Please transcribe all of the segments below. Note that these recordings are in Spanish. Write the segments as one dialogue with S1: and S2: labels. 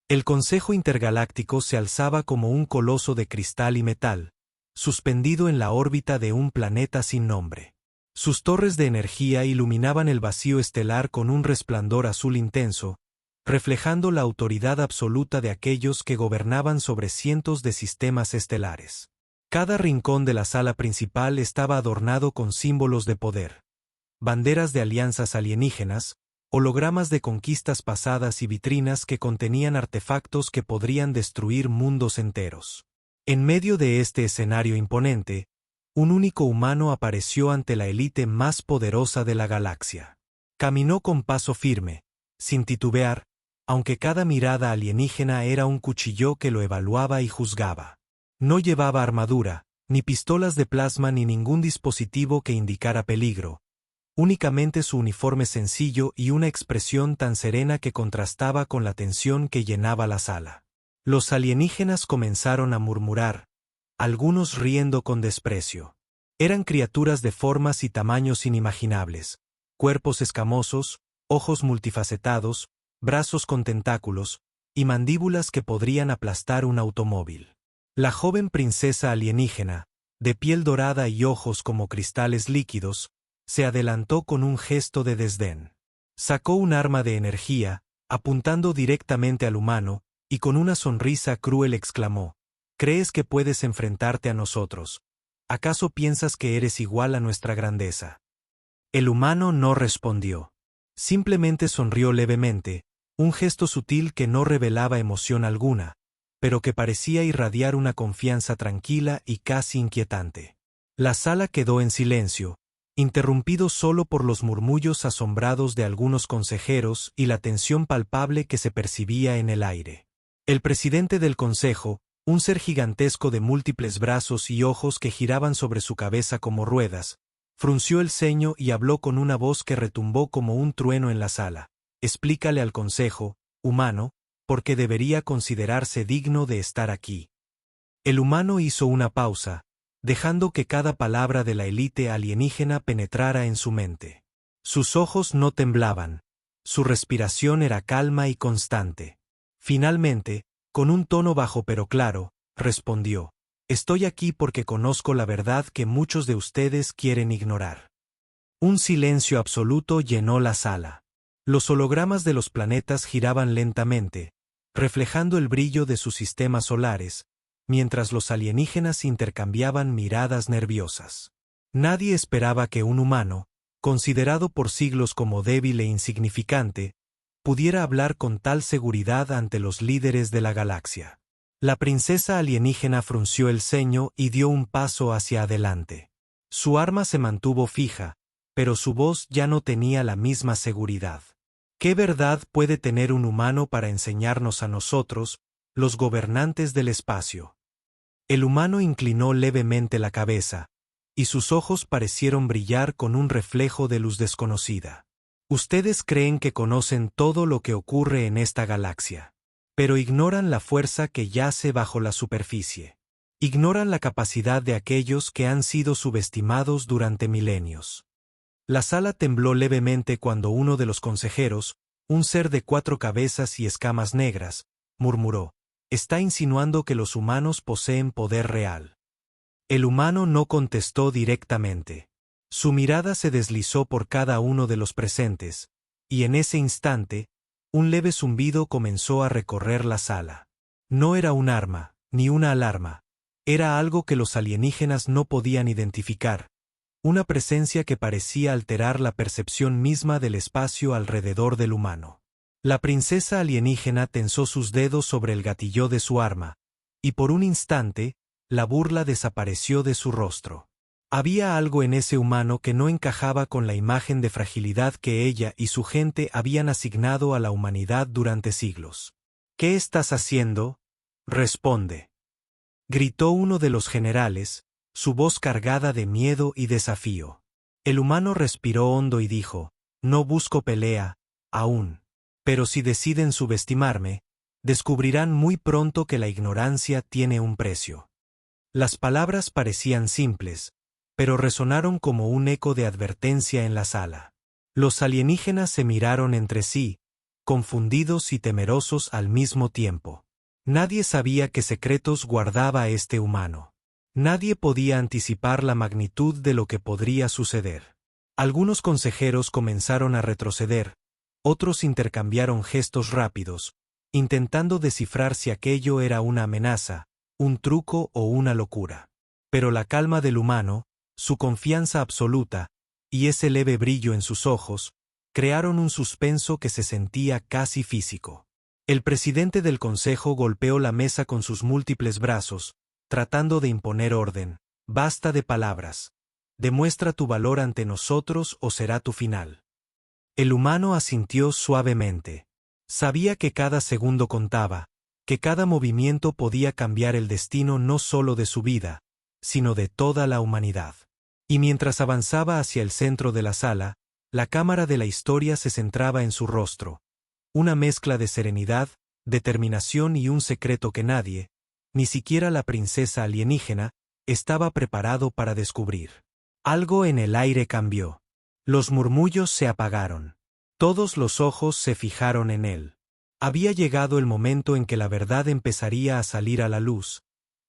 S1: El Consejo Intergaláctico se alzaba como un coloso de cristal y metal, suspendido en la órbita de un planeta sin nombre. Sus torres de energía iluminaban el vacío estelar con un resplandor azul intenso, reflejando la autoridad absoluta de aquellos que gobernaban sobre cientos de sistemas estelares. Cada rincón de la sala principal estaba adornado con símbolos de poder, banderas de alianzas alienígenas, hologramas de conquistas pasadas y vitrinas que contenían artefactos que podrían destruir mundos enteros. En medio de este escenario imponente, un único humano apareció ante la élite más poderosa de la galaxia. Caminó con paso firme, sin titubear, aunque cada mirada alienígena era un cuchillo que lo evaluaba y juzgaba. No llevaba armadura, ni pistolas de plasma ni ningún dispositivo que indicara peligro, únicamente su uniforme sencillo y una expresión tan serena que contrastaba con la tensión que llenaba la sala. Los alienígenas comenzaron a murmurar, algunos riendo con desprecio. Eran criaturas de formas y tamaños inimaginables, cuerpos escamosos, ojos multifacetados, brazos con tentáculos, y mandíbulas que podrían aplastar un automóvil. La joven princesa alienígena, de piel dorada y ojos como cristales líquidos, se adelantó con un gesto de desdén. Sacó un arma de energía, apuntando directamente al humano, y con una sonrisa cruel exclamó, «¿Crees que puedes enfrentarte a nosotros? ¿Acaso piensas que eres igual a nuestra grandeza?» El humano no respondió. Simplemente sonrió levemente, un gesto sutil que no revelaba emoción alguna, pero que parecía irradiar una confianza tranquila y casi inquietante. La sala quedó en silencio, interrumpido solo por los murmullos asombrados de algunos consejeros y la tensión palpable que se percibía en el aire. El presidente del consejo, un ser gigantesco de múltiples brazos y ojos que giraban sobre su cabeza como ruedas, frunció el ceño y habló con una voz que retumbó como un trueno en la sala. «Explícale al consejo, humano, por qué debería considerarse digno de estar aquí». El humano hizo una pausa, dejando que cada palabra de la élite alienígena penetrara en su mente. Sus ojos no temblaban, su respiración era calma y constante. Finalmente, con un tono bajo pero claro, respondió, «Estoy aquí porque conozco la verdad que muchos de ustedes quieren ignorar». Un silencio absoluto llenó la sala. Los hologramas de los planetas giraban lentamente, reflejando el brillo de sus sistemas solares, mientras los alienígenas intercambiaban miradas nerviosas. Nadie esperaba que un humano, considerado por siglos como débil e insignificante, pudiera hablar con tal seguridad ante los líderes de la galaxia. La princesa alienígena frunció el ceño y dio un paso hacia adelante. Su arma se mantuvo fija, pero su voz ya no tenía la misma seguridad. ¿Qué verdad puede tener un humano para enseñarnos a nosotros, los gobernantes del espacio? El humano inclinó levemente la cabeza, y sus ojos parecieron brillar con un reflejo de luz desconocida. Ustedes creen que conocen todo lo que ocurre en esta galaxia, pero ignoran la fuerza que yace bajo la superficie. Ignoran la capacidad de aquellos que han sido subestimados durante milenios. La sala tembló levemente cuando uno de los consejeros, un ser de 4 cabezas y escamas negras, murmuró, «Está insinuando que los humanos poseen poder real». El humano no contestó directamente. Su mirada se deslizó por cada uno de los presentes, y en ese instante, un leve zumbido comenzó a recorrer la sala. No era un arma, ni una alarma, era algo que los alienígenas no podían identificar, una presencia que parecía alterar la percepción misma del espacio alrededor del humano. La princesa alienígena tensó sus dedos sobre el gatillo de su arma, y por un instante, la burla desapareció de su rostro. Había algo en ese humano que no encajaba con la imagen de fragilidad que ella y su gente habían asignado a la humanidad durante siglos. «¿Qué estás haciendo? Responde», gritó uno de los generales, su voz cargada de miedo y desafío. El humano respiró hondo y dijo, «No busco pelea, aún. Pero si deciden subestimarme, descubrirán muy pronto que la ignorancia tiene un precio». Las palabras parecían simples, pero resonaron como un eco de advertencia en la sala. Los alienígenas se miraron entre sí, confundidos y temerosos al mismo tiempo. Nadie sabía qué secretos guardaba este humano. Nadie podía anticipar la magnitud de lo que podría suceder. Algunos consejeros comenzaron a retroceder, otros intercambiaron gestos rápidos, intentando descifrar si aquello era una amenaza, un truco o una locura. Pero la calma del humano, su confianza absoluta, y ese leve brillo en sus ojos, crearon un suspenso que se sentía casi físico. El presidente del consejo golpeó la mesa con sus múltiples brazos, tratando de imponer orden. Basta de palabras. Demuestra tu valor ante nosotros o será tu final. El humano asintió suavemente. Sabía que cada segundo contaba, que cada movimiento podía cambiar el destino no solo de su vida, sino de toda la humanidad. Y mientras avanzaba hacia el centro de la sala, la cámara de la historia se centraba en su rostro. Una mezcla de serenidad, determinación y un secreto que nadie, ni siquiera la princesa alienígena, estaba preparado para descubrir. Algo en el aire cambió. Los murmullos se apagaron. Todos los ojos se fijaron en él. Había llegado el momento en que la verdad empezaría a salir a la luz,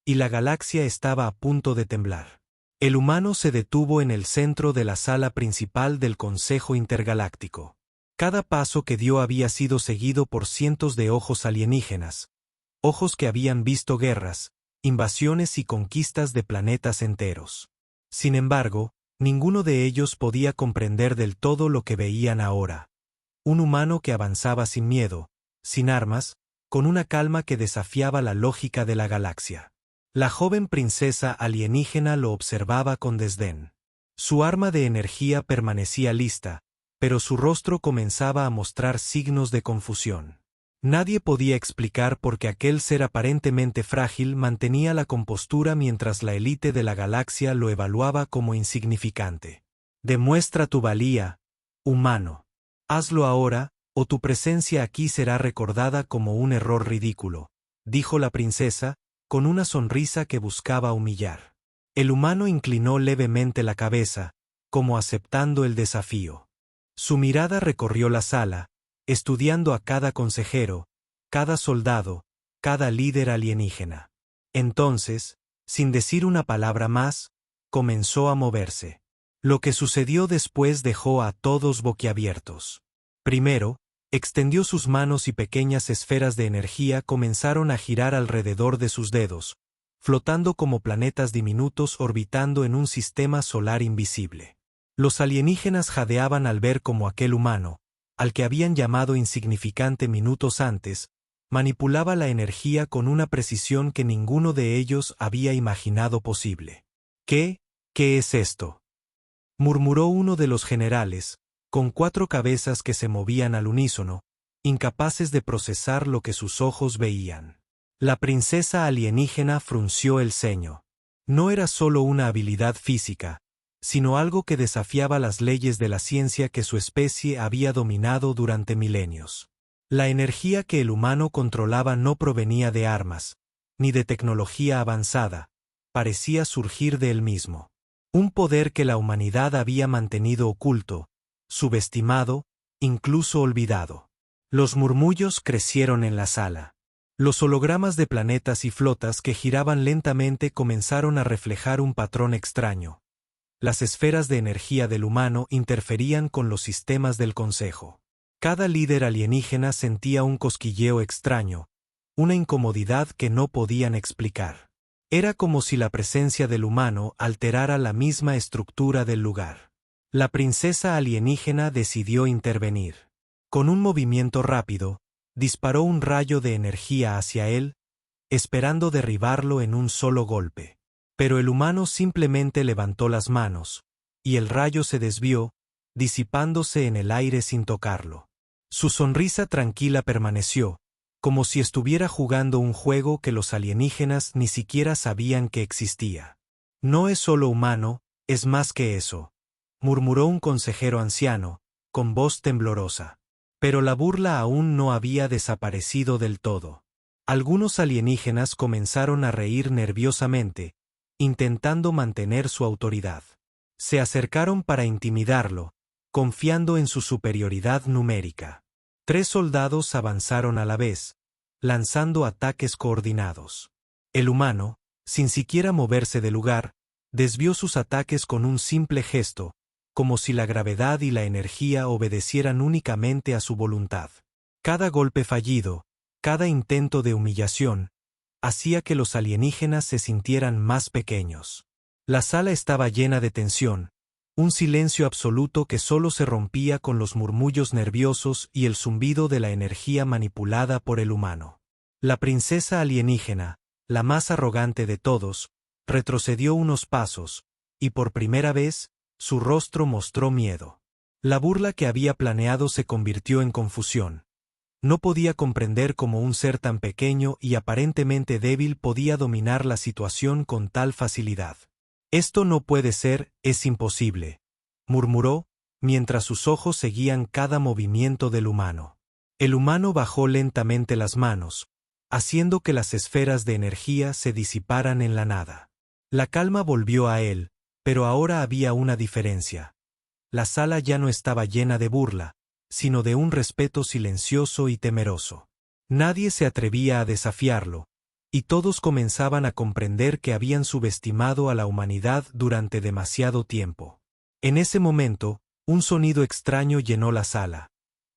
S1: y la galaxia estaba a punto de temblar. El humano se detuvo en el centro de la sala principal del Consejo Intergaláctico. Cada paso que dio había sido seguido por cientos de ojos alienígenas, ojos que habían visto guerras, invasiones y conquistas de planetas enteros. Sin embargo, ninguno de ellos podía comprender del todo lo que veían ahora. Un humano que avanzaba sin miedo, sin armas, con una calma que desafiaba la lógica de la galaxia. La joven princesa alienígena lo observaba con desdén. Su arma de energía permanecía lista, pero su rostro comenzaba a mostrar signos de confusión. Nadie podía explicar por qué aquel ser aparentemente frágil mantenía la compostura mientras la élite de la galaxia lo evaluaba como insignificante. Demuestra tu valía, humano. Hazlo ahora, o tu presencia aquí será recordada como un error ridículo, dijo la princesa, con una sonrisa que buscaba humillar. El humano inclinó levemente la cabeza, como aceptando el desafío. Su mirada recorrió la sala, estudiando a cada consejero, cada soldado, cada líder alienígena. Entonces, sin decir una palabra más, comenzó a moverse. Lo que sucedió después dejó a todos boquiabiertos. Primero, extendió sus manos y pequeñas esferas de energía comenzaron a girar alrededor de sus dedos, flotando como planetas diminutos orbitando en un sistema solar invisible. Los alienígenas jadeaban al ver cómo aquel humano, al que habían llamado insignificante minutos antes, manipulaba la energía con una precisión que ninguno de ellos había imaginado posible. ¿Qué es esto?, murmuró uno de los generales, con 4 cabezas que se movían al unísono, incapaces de procesar lo que sus ojos veían. La princesa alienígena frunció el ceño. No era solo una habilidad física, sino algo que desafiaba las leyes de la ciencia que su especie había dominado durante milenios. La energía que el humano controlaba no provenía de armas, ni de tecnología avanzada, parecía surgir de él mismo. Un poder que la humanidad había mantenido oculto, subestimado, incluso olvidado. Los murmullos crecieron en la sala. Los hologramas de planetas y flotas que giraban lentamente comenzaron a reflejar un patrón extraño. Las esferas de energía del humano interferían con los sistemas del consejo. Cada líder alienígena sentía un cosquilleo extraño, una incomodidad que no podían explicar. Era como si la presencia del humano alterara la misma estructura del lugar. La princesa alienígena decidió intervenir. Con un movimiento rápido, disparó un rayo de energía hacia él, esperando derribarlo en un solo golpe. Pero el humano simplemente levantó las manos, y el rayo se desvió, disipándose en el aire sin tocarlo. Su sonrisa tranquila permaneció, como si estuviera jugando un juego que los alienígenas ni siquiera sabían que existía. No es solo humano, es más que eso, murmuró un consejero anciano, con voz temblorosa. Pero la burla aún no había desaparecido del todo. Algunos alienígenas comenzaron a reír nerviosamente, intentando mantener su autoridad. Se acercaron para intimidarlo, confiando en su superioridad numérica. 3 soldados avanzaron a la vez, lanzando ataques coordinados. El humano, sin siquiera moverse del lugar, desvió sus ataques con un simple gesto, como si la gravedad y la energía obedecieran únicamente a su voluntad. Cada golpe fallido, cada intento de humillación, hacía que los alienígenas se sintieran más pequeños. La sala estaba llena de tensión, un silencio absoluto que solo se rompía con los murmullos nerviosos y el zumbido de la energía manipulada por el humano. La princesa alienígena, la más arrogante de todos, retrocedió unos pasos, y por primera vez, su rostro mostró miedo. La burla que había planeado se convirtió en confusión. No podía comprender cómo un ser tan pequeño y aparentemente débil podía dominar la situación con tal facilidad. «Esto no puede ser, es imposible», murmuró, mientras sus ojos seguían cada movimiento del humano. El humano bajó lentamente las manos, haciendo que las esferas de energía se disiparan en la nada. La calma volvió a él, pero ahora había una diferencia. La sala ya no estaba llena de burla, sino de un respeto silencioso y temeroso. Nadie se atrevía a desafiarlo, y todos comenzaban a comprender que habían subestimado a la humanidad durante demasiado tiempo. En ese momento, un sonido extraño llenó la sala.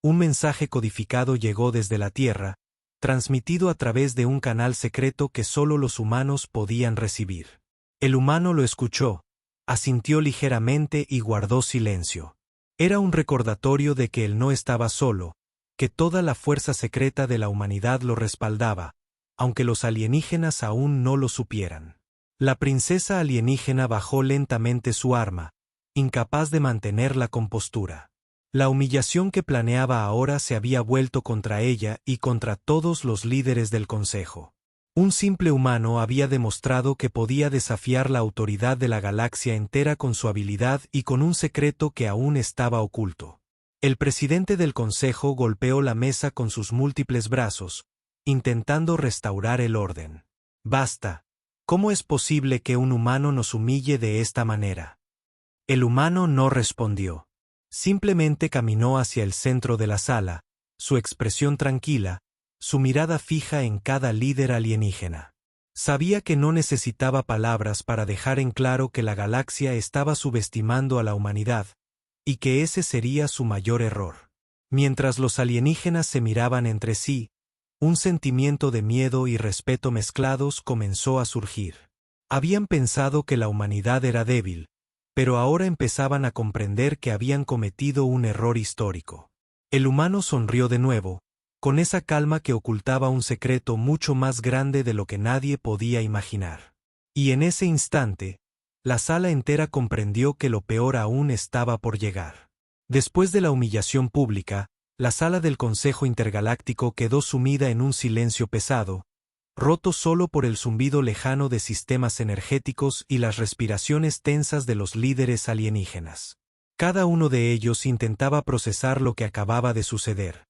S1: Un mensaje codificado llegó desde la Tierra, transmitido a través de un canal secreto que solo los humanos podían recibir. El humano lo escuchó, asintió ligeramente y guardó silencio. Era un recordatorio de que él no estaba solo, que toda la fuerza secreta de la humanidad lo respaldaba, aunque los alienígenas aún no lo supieran. La princesa alienígena bajó lentamente su arma, incapaz de mantener la compostura. La humillación que planeaba ahora se había vuelto contra ella y contra todos los líderes del consejo. Un simple humano había demostrado que podía desafiar la autoridad de la galaxia entera con su habilidad y con un secreto que aún estaba oculto. El presidente del consejo golpeó la mesa con sus múltiples brazos, intentando restaurar el orden. «Basta. ¿Cómo es posible que un humano nos humille de esta manera?» El humano no respondió. Simplemente caminó hacia el centro de la sala, su expresión tranquila, su mirada fija en cada líder alienígena. Sabía que no necesitaba palabras para dejar en claro que la galaxia estaba subestimando a la humanidad, y que ese sería su mayor error. Mientras los alienígenas se miraban entre sí, un sentimiento de miedo y respeto mezclados comenzó a surgir. Habían pensado que la humanidad era débil, pero ahora empezaban a comprender que habían cometido un error histórico. El humano sonrió de nuevo, con esa calma que ocultaba un secreto mucho más grande de lo que nadie podía imaginar. Y en ese instante, la sala entera comprendió que lo peor aún estaba por llegar. Después de la humillación pública, la sala del Consejo Intergaláctico quedó sumida en un silencio pesado, roto solo por el zumbido lejano de sistemas energéticos y las respiraciones tensas de los líderes alienígenas. Cada uno de ellos intentaba procesar lo que acababa de suceder.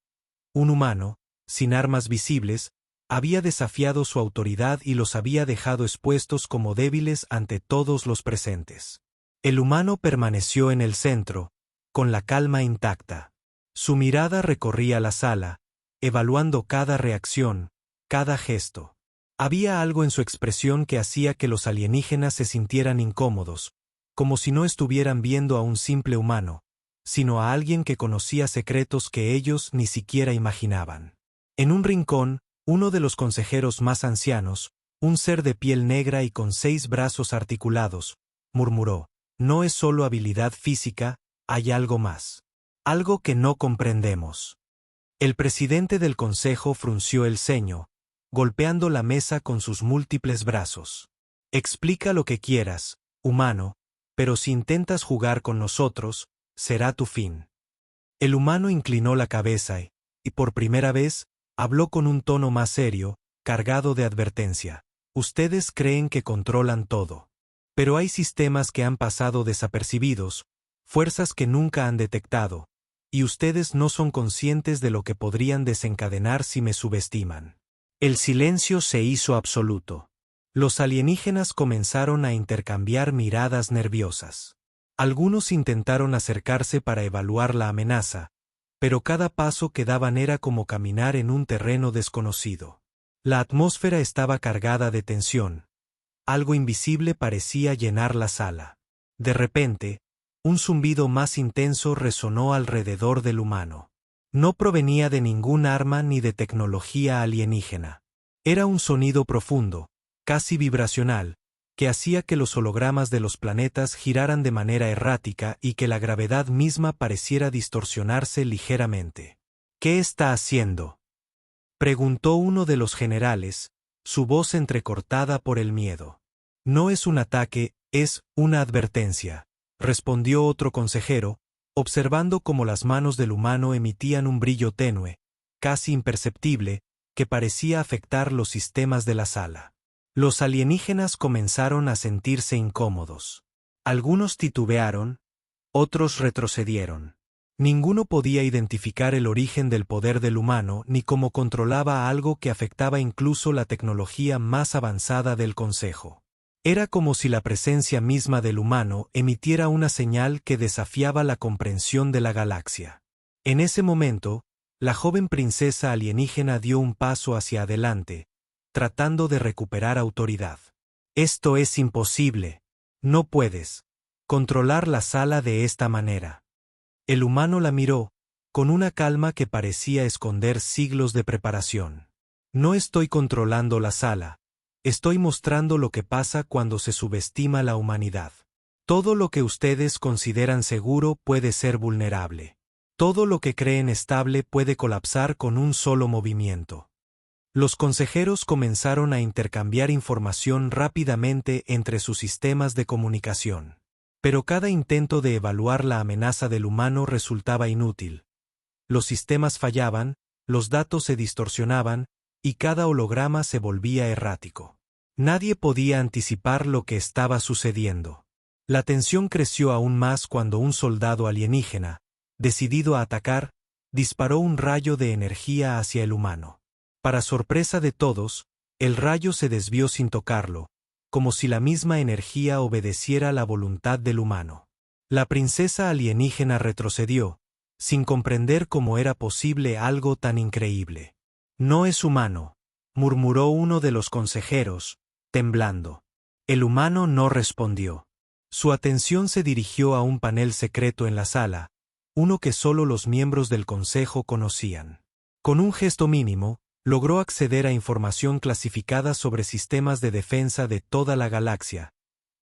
S1: Un humano, sin armas visibles, había desafiado su autoridad y los había dejado expuestos como débiles ante todos los presentes. El humano permaneció en el centro, con la calma intacta. Su mirada recorría la sala, evaluando cada reacción, cada gesto. Había algo en su expresión que hacía que los alienígenas se sintieran incómodos, como si no estuvieran viendo a un simple humano, sino a alguien que conocía secretos que ellos ni siquiera imaginaban. En un rincón, uno de los consejeros más ancianos, un ser de piel negra y con 6 brazos articulados, murmuró: «No es solo habilidad física, hay algo más. Algo que no comprendemos». El presidente del consejo frunció el ceño, golpeando la mesa con sus múltiples brazos. «Explica lo que quieras, humano, pero si intentas jugar con nosotros, será tu fin». El humano inclinó la cabeza y por primera vez, habló con un tono más serio, cargado de advertencia. «Ustedes creen que controlan todo. Pero hay sistemas que han pasado desapercibidos, fuerzas que nunca han detectado, y ustedes no son conscientes de lo que podrían desencadenar si me subestiman». El silencio se hizo absoluto. Los alienígenas comenzaron a intercambiar miradas nerviosas. Algunos intentaron acercarse para evaluar la amenaza, pero cada paso que daban era como caminar en un terreno desconocido. La atmósfera estaba cargada de tensión. Algo invisible parecía llenar la sala. De repente, un zumbido más intenso resonó alrededor del humano. No provenía de ningún arma ni de tecnología alienígena. Era un sonido profundo, casi vibracional, que hacía que los hologramas de los planetas giraran de manera errática y que la gravedad misma pareciera distorsionarse ligeramente. ¿Qué está haciendo?, preguntó uno de los generales, su voz entrecortada por el miedo. No es un ataque, es una advertencia, respondió otro consejero, observando cómo las manos del humano emitían un brillo tenue, casi imperceptible, que parecía afectar los sistemas de la sala. Los alienígenas comenzaron a sentirse incómodos. Algunos titubearon, otros retrocedieron. Ninguno podía identificar el origen del poder del humano ni cómo controlaba algo que afectaba incluso la tecnología más avanzada del Consejo. Era como si la presencia misma del humano emitiera una señal que desafiaba la comprensión de la galaxia. En ese momento, la joven princesa alienígena dio un paso hacia adelante, tratando de recuperar autoridad. Esto es imposible. No puedes controlar la sala de esta manera. El humano la miró, con una calma que parecía esconder siglos de preparación. No estoy controlando la sala, estoy mostrando lo que pasa cuando se subestima la humanidad. Todo lo que ustedes consideran seguro puede ser vulnerable. Todo lo que creen estable puede colapsar con un solo movimiento. Los consejeros comenzaron a intercambiar información rápidamente entre sus sistemas de comunicación. Pero cada intento de evaluar la amenaza del humano resultaba inútil. Los sistemas fallaban, los datos se distorsionaban, y cada holograma se volvía errático. Nadie podía anticipar lo que estaba sucediendo. La tensión creció aún más cuando un soldado alienígena, decidido a atacar, disparó un rayo de energía hacia el humano. Para sorpresa de todos, el rayo se desvió sin tocarlo, como si la misma energía obedeciera a la voluntad del humano. La princesa alienígena retrocedió, sin comprender cómo era posible algo tan increíble. No es humano, murmuró uno de los consejeros, temblando. El humano no respondió. Su atención se dirigió a un panel secreto en la sala, uno que solo los miembros del consejo conocían. Con un gesto mínimo, logró acceder a información clasificada sobre sistemas de defensa de toda la galaxia,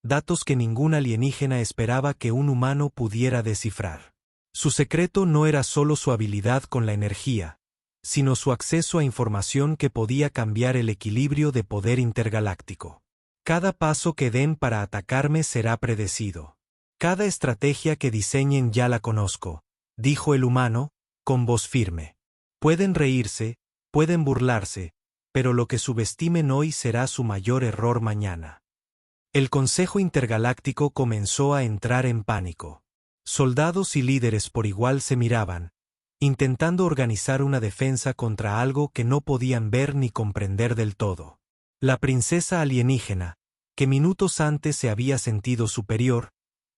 S1: datos que ningún alienígena esperaba que un humano pudiera descifrar. Su secreto no era solo su habilidad con la energía, sino su acceso a información que podía cambiar el equilibrio de poder intergaláctico. Cada paso que den para atacarme será predecido. Cada estrategia que diseñen ya la conozco, dijo el humano, con voz firme. Pueden reírse, pueden burlarse, pero lo que subestimen hoy será su mayor error mañana. El Consejo Intergaláctico comenzó a entrar en pánico. Soldados y líderes por igual se miraban, intentando organizar una defensa contra algo que no podían ver ni comprender del todo. La princesa alienígena, que minutos antes se había sentido superior,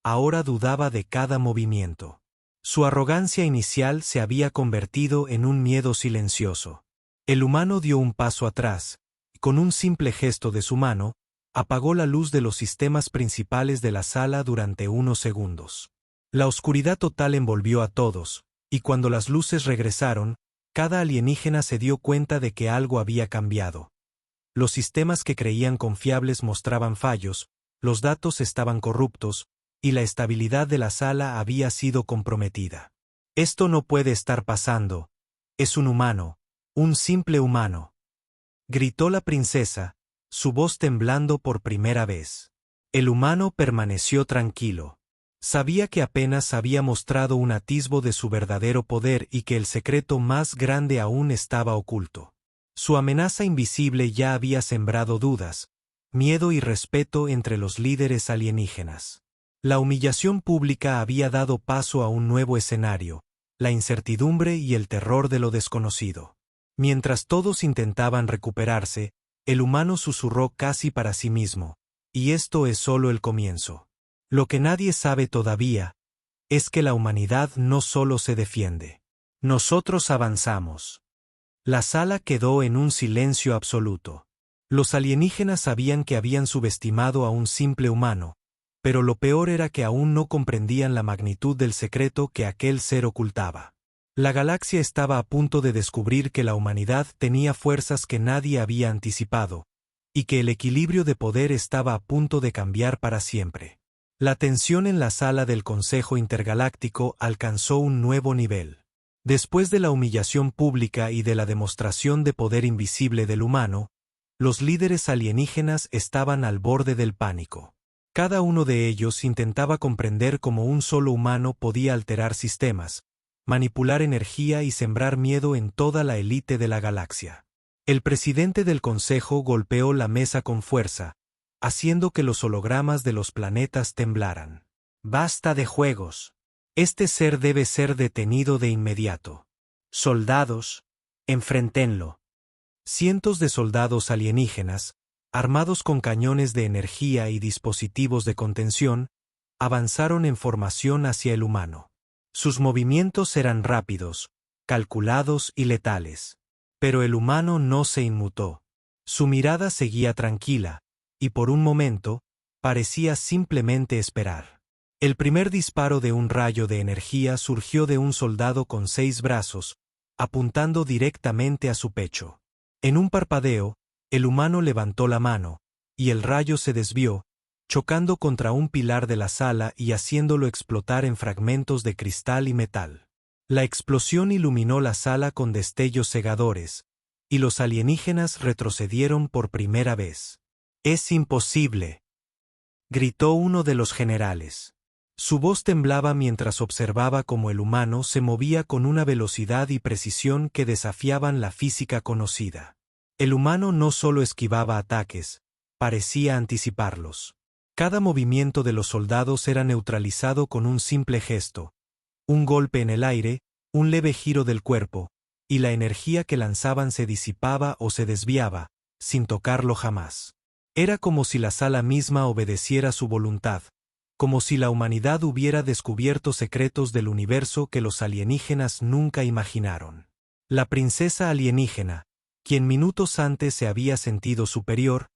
S1: ahora dudaba de cada movimiento. Su arrogancia inicial se había convertido en un miedo silencioso. El humano dio un paso atrás, y con un simple gesto de su mano, apagó la luz de los sistemas principales de la sala durante unos segundos. La oscuridad total envolvió a todos, y cuando las luces regresaron, cada alienígena se dio cuenta de que algo había cambiado. Los sistemas que creían confiables mostraban fallos, los datos estaban corruptos, y la estabilidad de la sala había sido comprometida. Esto no puede estar pasando. Es un humano. Un simple humano, gritó la princesa, su voz temblando por primera vez. El humano permaneció tranquilo. Sabía que apenas había mostrado un atisbo de su verdadero poder y que el secreto más grande aún estaba oculto. Su amenaza invisible ya había sembrado dudas, miedo y respeto entre los líderes alienígenas. La humillación pública había dado paso a un nuevo escenario, la incertidumbre y el terror de lo desconocido. Mientras todos intentaban recuperarse, el humano susurró casi para sí mismo, y esto es solo el comienzo. Lo que nadie sabe todavía es que la humanidad no solo se defiende. Nosotros avanzamos. La sala quedó en un silencio absoluto. Los alienígenas sabían que habían subestimado a un simple humano, pero lo peor era que aún no comprendían la magnitud del secreto que aquel ser ocultaba. La galaxia estaba a punto de descubrir que la humanidad tenía fuerzas que nadie había anticipado, y que el equilibrio de poder estaba a punto de cambiar para siempre. La tensión en la sala del Consejo Intergaláctico alcanzó un nuevo nivel. Después de la humillación pública y de la demostración de poder invisible del humano, los líderes alienígenas estaban al borde del pánico. Cada uno de ellos intentaba comprender cómo un solo humano podía alterar sistemas, manipular energía y sembrar miedo en toda la élite de la galaxia. El presidente del Consejo golpeó la mesa con fuerza, haciendo que los hologramas de los planetas temblaran. «Basta de juegos. Este ser debe ser detenido de inmediato. Soldados, enfréntenlo». Cientos de soldados alienígenas, armados con cañones de energía y dispositivos de contención, avanzaron en formación hacia el humano. Sus movimientos eran rápidos, calculados y letales. Pero el humano no se inmutó. Su mirada seguía tranquila, y por un momento, parecía simplemente esperar. El primer disparo de un rayo de energía surgió de un soldado con 6 brazos, apuntando directamente a su pecho. En un parpadeo, el humano levantó la mano, y el rayo se desvió, chocando contra un pilar de la sala y haciéndolo explotar en fragmentos de cristal y metal. La explosión iluminó la sala con destellos cegadores, y los alienígenas retrocedieron por primera vez. «Es imposible», gritó uno de los generales. Su voz temblaba mientras observaba cómo el humano se movía con una velocidad y precisión que desafiaban la física conocida. El humano no solo esquivaba ataques, parecía anticiparlos. Cada movimiento de los soldados era neutralizado con un simple gesto, un golpe en el aire, un leve giro del cuerpo, y la energía que lanzaban se disipaba o se desviaba, sin tocarlo jamás. Era como si la sala misma obedeciera su voluntad, como si la humanidad hubiera descubierto secretos del universo que los alienígenas nunca imaginaron. La princesa alienígena, quien minutos antes se había sentido superior,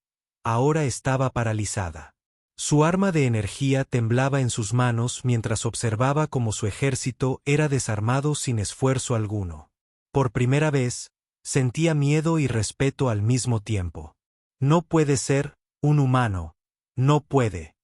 S1: ahora estaba paralizada. Su arma de energía temblaba en sus manos mientras observaba cómo su ejército era desarmado sin esfuerzo alguno. Por primera vez, sentía miedo y respeto al mismo tiempo. «No puede ser un humano, no puede»,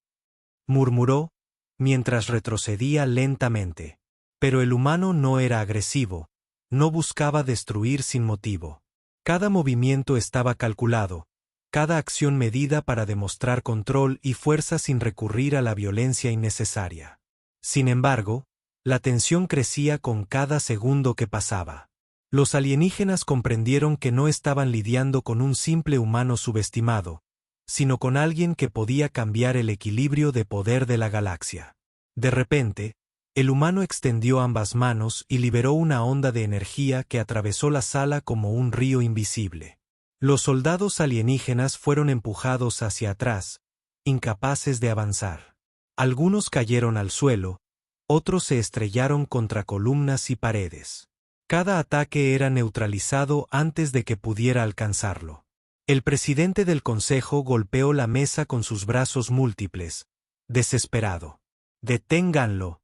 S1: murmuró, mientras retrocedía lentamente. Pero el humano no era agresivo, no buscaba destruir sin motivo. Cada movimiento estaba calculado, cada acción medida para demostrar control y fuerza sin recurrir a la violencia innecesaria. Sin embargo, la tensión crecía con cada segundo que pasaba. Los alienígenas comprendieron que no estaban lidiando con un simple humano subestimado, sino con alguien que podía cambiar el equilibrio de poder de la galaxia. De repente, el humano extendió ambas manos y liberó una onda de energía que atravesó la sala como un río invisible. Los soldados alienígenas fueron empujados hacia atrás, incapaces de avanzar. Algunos cayeron al suelo, otros se estrellaron contra columnas y paredes. Cada ataque era neutralizado antes de que pudiera alcanzarlo. El presidente del consejo golpeó la mesa con sus brazos múltiples, desesperado. «Deténganlo.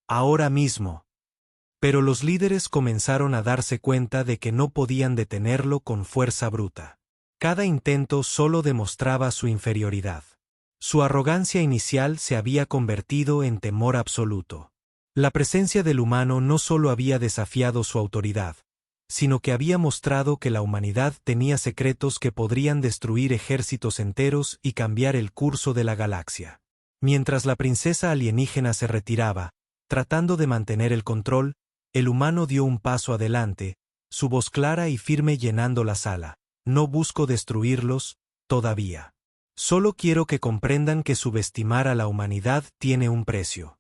S1: Ahora mismo». Pero los líderes comenzaron a darse cuenta de que no podían detenerlo con fuerza bruta. Cada intento solo demostraba su inferioridad. Su arrogancia inicial se había convertido en temor absoluto. La presencia del humano no solo había desafiado su autoridad, sino que había mostrado que la humanidad tenía secretos que podrían destruir ejércitos enteros y cambiar el curso de la galaxia. Mientras la princesa alienígena se retiraba, tratando de mantener el control, el humano dio un paso adelante, su voz clara y firme llenando la sala. «No busco destruirlos, todavía. Solo quiero que comprendan que subestimar a la humanidad tiene un precio».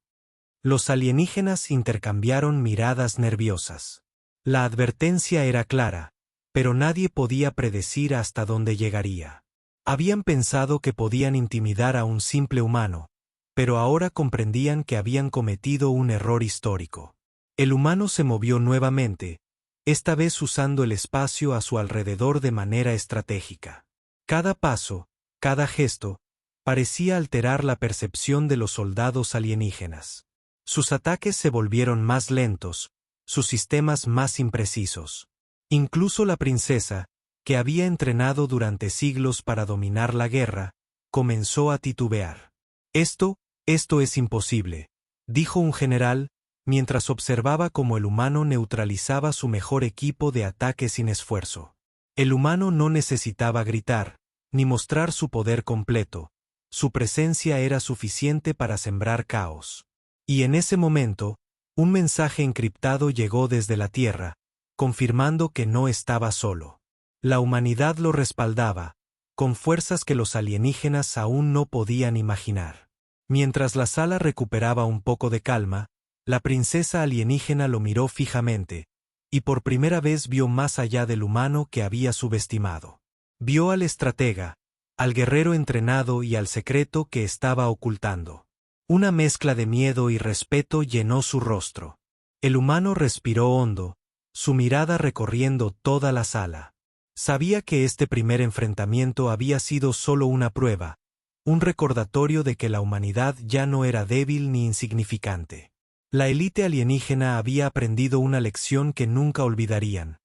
S1: Los alienígenas intercambiaron miradas nerviosas. La advertencia era clara, pero nadie podía predecir hasta dónde llegaría. Habían pensado que podían intimidar a un simple humano, pero ahora comprendían que habían cometido un error histórico. El humano se movió nuevamente, esta vez usando el espacio a su alrededor de manera estratégica. Cada paso, cada gesto, parecía alterar la percepción de los soldados alienígenas. Sus ataques se volvieron más lentos, sus sistemas más imprecisos. Incluso la princesa, que había entrenado durante siglos para dominar la guerra, comenzó a titubear. Esto es imposible, dijo un general, mientras observaba cómo el humano neutralizaba su mejor equipo de ataque sin esfuerzo. El humano no necesitaba gritar, ni mostrar su poder completo, su presencia era suficiente para sembrar caos. Y en ese momento, un mensaje encriptado llegó desde la Tierra, confirmando que no estaba solo. La humanidad lo respaldaba, con fuerzas que los alienígenas aún no podían imaginar. Mientras la sala recuperaba un poco de calma, la princesa alienígena lo miró fijamente, y por primera vez vio más allá del humano que había subestimado. Vio al estratega, al guerrero entrenado y al secreto que estaba ocultando. Una mezcla de miedo y respeto llenó su rostro. El humano respiró hondo, su mirada recorriendo toda la sala. Sabía que este primer enfrentamiento había sido solo una prueba, un recordatorio de que la humanidad ya no era débil ni insignificante. La élite alienígena había aprendido una lección que nunca olvidarían.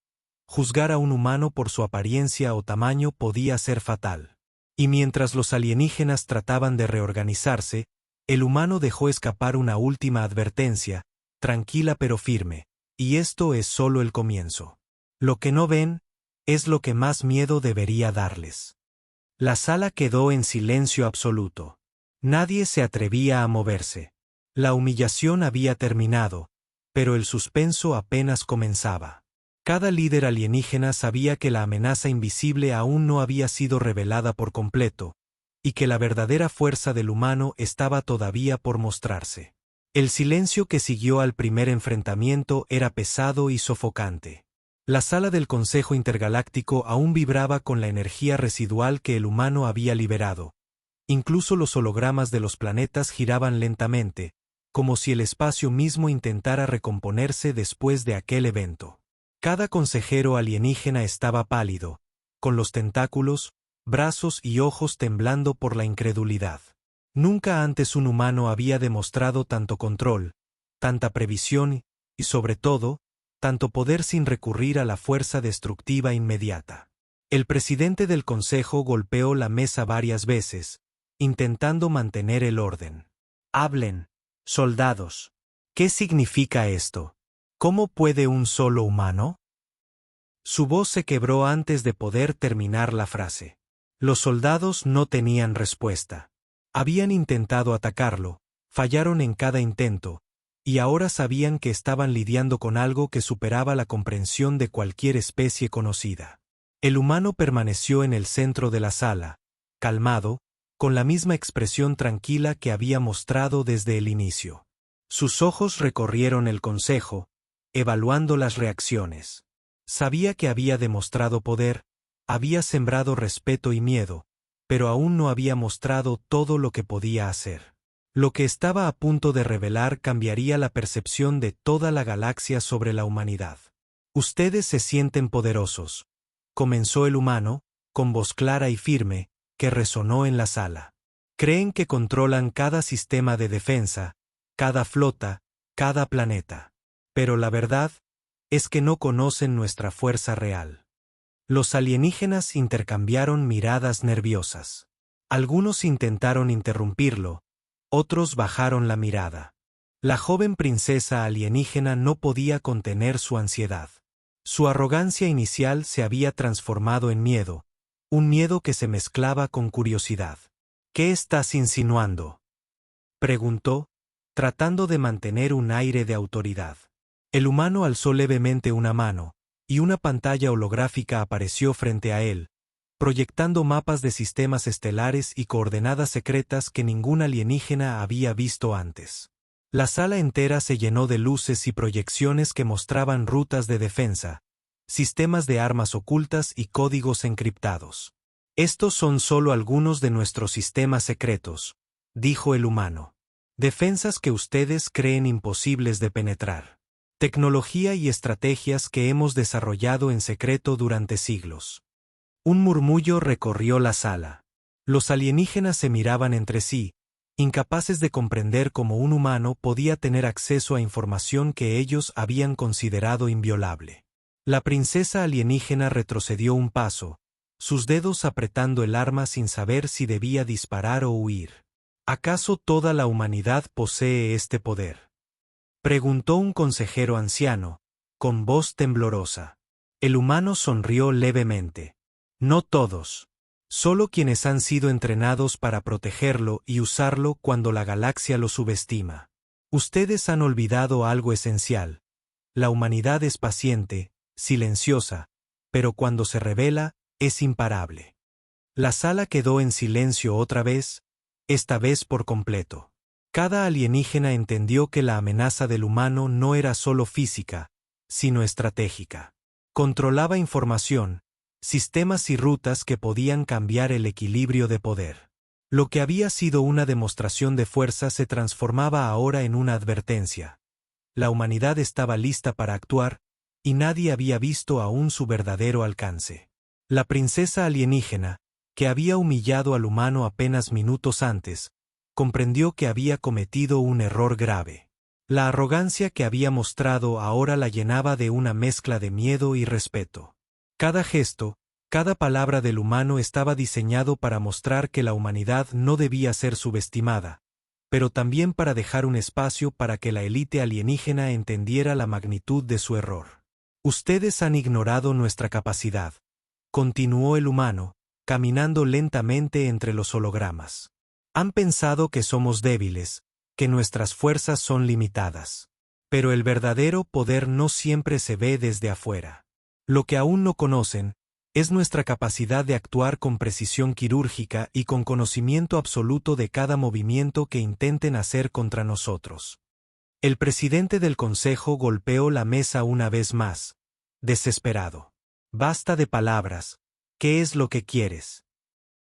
S1: Juzgar a un humano por su apariencia o tamaño podía ser fatal. Y mientras los alienígenas trataban de reorganizarse, el humano dejó escapar una última advertencia, tranquila pero firme, y esto es solo el comienzo. Lo que no ven, es lo que más miedo debería darles. La sala quedó en silencio absoluto. Nadie se atrevía a moverse. La humillación había terminado, pero el suspenso apenas comenzaba. Cada líder alienígena sabía que la amenaza invisible aún no había sido revelada por completo, y que la verdadera fuerza del humano estaba todavía por mostrarse. El silencio que siguió al primer enfrentamiento era pesado y sofocante. La sala del Consejo Intergaláctico aún vibraba con la energía residual que el humano había liberado. Incluso los hologramas de los planetas giraban lentamente, como si el espacio mismo intentara recomponerse después de aquel evento. Cada consejero alienígena estaba pálido, con los tentáculos, brazos y ojos temblando por la incredulidad. Nunca antes un humano había demostrado tanto control, tanta previsión y, sobre todo, tanto poder sin recurrir a la fuerza destructiva inmediata. El presidente del consejo golpeó la mesa varias veces, intentando mantener el orden. «Hablen, soldados. ¿Qué significa esto? ¿Cómo puede un solo humano?» Su voz se quebró antes de poder terminar la frase. Los soldados no tenían respuesta. Habían intentado atacarlo, fallaron en cada intento, y ahora sabían que estaban lidiando con algo que superaba la comprensión de cualquier especie conocida. El humano permaneció en el centro de la sala, calmado, con la misma expresión tranquila que había mostrado desde el inicio. Sus ojos recorrieron el consejo, evaluando las reacciones. Sabía que había demostrado poder, había sembrado respeto y miedo, pero aún no había mostrado todo lo que podía hacer. Lo que estaba a punto de revelar cambiaría la percepción de toda la galaxia sobre la humanidad. «Ustedes se sienten poderosos», comenzó el humano, con voz clara y firme, que resonó en la sala. «Creen que controlan cada sistema de defensa, cada flota, cada planeta. Pero la verdad es que no conocen nuestra fuerza real». Los alienígenas intercambiaron miradas nerviosas. Algunos intentaron interrumpirlo, otros bajaron la mirada. La joven princesa alienígena no podía contener su ansiedad. Su arrogancia inicial se había transformado en miedo, un miedo que se mezclaba con curiosidad. «¿Qué estás insinuando?», preguntó, tratando de mantener un aire de autoridad. El humano alzó levemente una mano, y una pantalla holográfica apareció frente a él, proyectando mapas de sistemas estelares y coordenadas secretas que ningún alienígena había visto antes. La sala entera se llenó de luces y proyecciones que mostraban rutas de defensa, sistemas de armas ocultas y códigos encriptados. «Estos son solo algunos de nuestros sistemas secretos», dijo el humano. «Defensas que ustedes creen imposibles de penetrar. Tecnología y estrategias que hemos desarrollado en secreto durante siglos. Un murmullo recorrió la sala. Los alienígenas se miraban entre sí, incapaces de comprender cómo un humano podía tener acceso a información que ellos habían considerado inviolable. La princesa alienígena retrocedió un paso, sus dedos apretando el arma sin saber si debía disparar o huir. ¿Acaso toda la humanidad posee este poder?, preguntó un consejero anciano, con voz temblorosa. El humano sonrió levemente. No todos. Solo quienes han sido entrenados para protegerlo y usarlo cuando la galaxia lo subestima. Ustedes han olvidado algo esencial. La humanidad es paciente, silenciosa, pero cuando se revela, es imparable. La sala quedó en silencio otra vez, esta vez por completo. Cada alienígena entendió que la amenaza del humano no era solo física, sino estratégica. Controlaba información, sistemas y rutas que podían cambiar el equilibrio de poder. Lo que había sido una demostración de fuerza se transformaba ahora en una advertencia. La humanidad estaba lista para actuar, y nadie había visto aún su verdadero alcance. La princesa alienígena, que había humillado al humano apenas minutos antes, comprendió que había cometido un error grave. La arrogancia que había mostrado ahora la llenaba de una mezcla de miedo y respeto. Cada gesto, cada palabra del humano estaba diseñado para mostrar que la humanidad no debía ser subestimada, pero también para dejar un espacio para que la élite alienígena entendiera la magnitud de su error. Ustedes han ignorado nuestra capacidad, continuó el humano, caminando lentamente entre los hologramas. Han pensado que somos débiles, que nuestras fuerzas son limitadas. Pero el verdadero poder no siempre se ve desde afuera. Lo que aún no conocen es nuestra capacidad de actuar con precisión quirúrgica y con conocimiento absoluto de cada movimiento que intenten hacer contra nosotros. El presidente del consejo golpeó la mesa una vez más, desesperado. Basta de palabras, ¿qué es lo que quieres?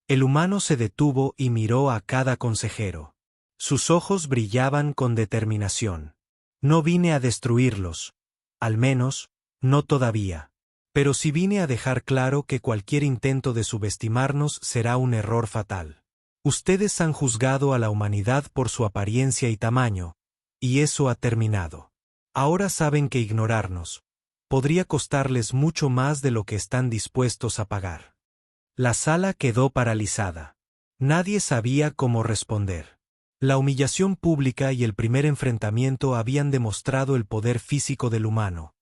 S1: El humano se detuvo y miró a cada consejero. Sus ojos brillaban con determinación. No vine a destruirlos, al menos, no todavía. Pero sí vine a dejar claro que cualquier intento de subestimarnos será un error fatal. Ustedes han juzgado a la humanidad por su apariencia y tamaño, y eso ha terminado. Ahora saben que ignorarnos podría costarles mucho más de lo que están dispuestos a pagar. La sala quedó paralizada. Nadie sabía cómo responder. La humillación pública y el primer enfrentamiento habían demostrado el poder físico del humano.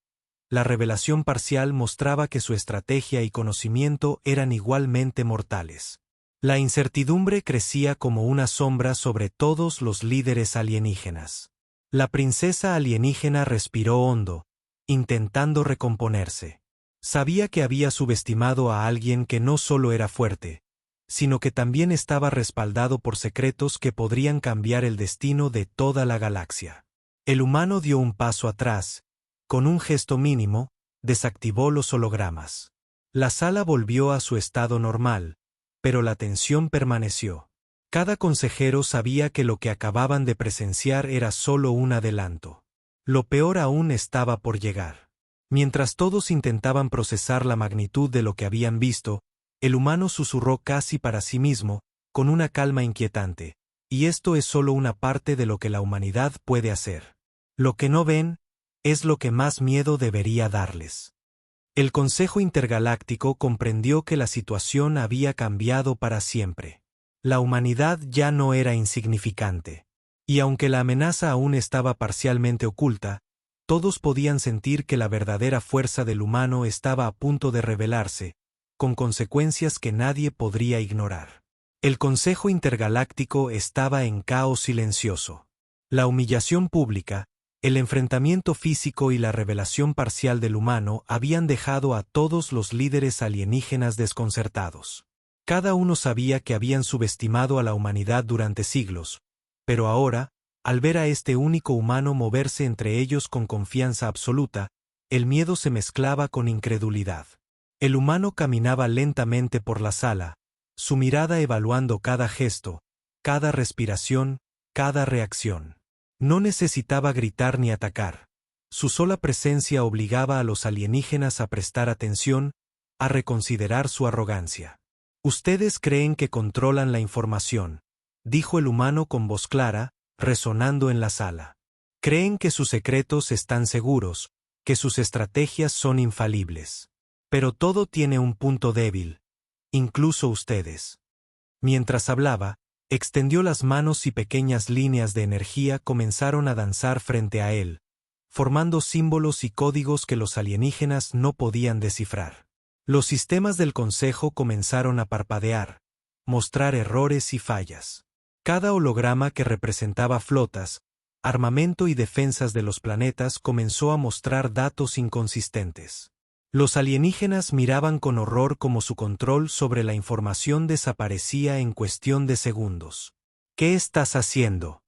S1: La revelación parcial mostraba que su estrategia y conocimiento eran igualmente mortales. La incertidumbre crecía como una sombra sobre todos los líderes alienígenas. La princesa alienígena respiró hondo, intentando recomponerse. Sabía que había subestimado a alguien que no solo era fuerte, sino que también estaba respaldado por secretos que podrían cambiar el destino de toda la galaxia. El humano dio un paso atrás, con un gesto mínimo, desactivó los hologramas. La sala volvió a su estado normal, pero la tensión permaneció. Cada consejero sabía que lo que acababan de presenciar era solo un adelanto. Lo peor aún estaba por llegar. Mientras todos intentaban procesar la magnitud de lo que habían visto, el humano susurró casi para sí mismo, con una calma inquietante, y esto es solo una parte de lo que la humanidad puede hacer. Lo que no ven es lo que más miedo debería darles. El Consejo Intergaláctico comprendió que la situación había cambiado para siempre. La humanidad ya no era insignificante. Y aunque la amenaza aún estaba parcialmente oculta, todos podían sentir que la verdadera fuerza del humano estaba a punto de revelarse, con consecuencias que nadie podría ignorar. El Consejo Intergaláctico estaba en caos silencioso. La humillación pública, el enfrentamiento físico y la revelación parcial del humano habían dejado a todos los líderes alienígenas desconcertados. Cada uno sabía que habían subestimado a la humanidad durante siglos, pero ahora, al ver a este único humano moverse entre ellos con confianza absoluta, el miedo se mezclaba con incredulidad. El humano caminaba lentamente por la sala, su mirada evaluando cada gesto, cada respiración, cada reacción. No necesitaba gritar ni atacar. Su sola presencia obligaba a los alienígenas a prestar atención, a reconsiderar su arrogancia. «Ustedes creen que controlan la información», dijo el humano con voz clara, resonando en la sala. «Creen que sus secretos están seguros, que sus estrategias son infalibles. Pero todo tiene un punto débil, incluso ustedes». Mientras hablaba, extendió las manos y pequeñas líneas de energía comenzaron a danzar frente a él, formando símbolos y códigos que los alienígenas no podían descifrar. Los sistemas del Consejo comenzaron a parpadear, mostrar errores y fallas. Cada holograma que representaba flotas, armamento y defensas de los planetas comenzó a mostrar datos inconsistentes. Los alienígenas miraban con horror cómo su control sobre la información desaparecía en cuestión de segundos. «¿Qué estás haciendo?»,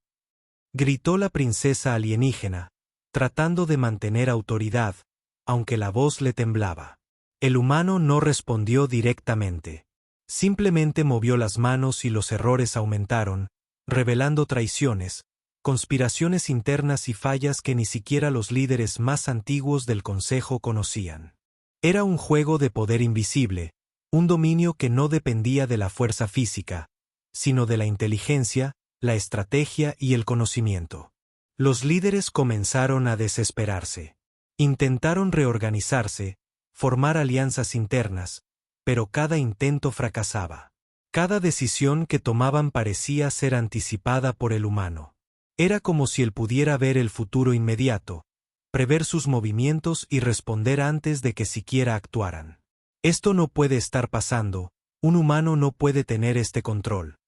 S1: gritó la princesa alienígena, tratando de mantener autoridad, aunque la voz le temblaba. El humano no respondió directamente. Simplemente movió las manos y los errores aumentaron, revelando traiciones, conspiraciones internas y fallas que ni siquiera los líderes más antiguos del Consejo conocían. Era un juego de poder invisible, un dominio que no dependía de la fuerza física, sino de la inteligencia, la estrategia y el conocimiento. Los líderes comenzaron a desesperarse. Intentaron reorganizarse, formar alianzas internas, pero cada intento fracasaba. Cada decisión que tomaban parecía ser anticipada por el humano. Era como si él pudiera ver el futuro inmediato, prever sus movimientos y responder antes de que siquiera actuaran. «Esto no puede estar pasando, un humano no puede tener este control»,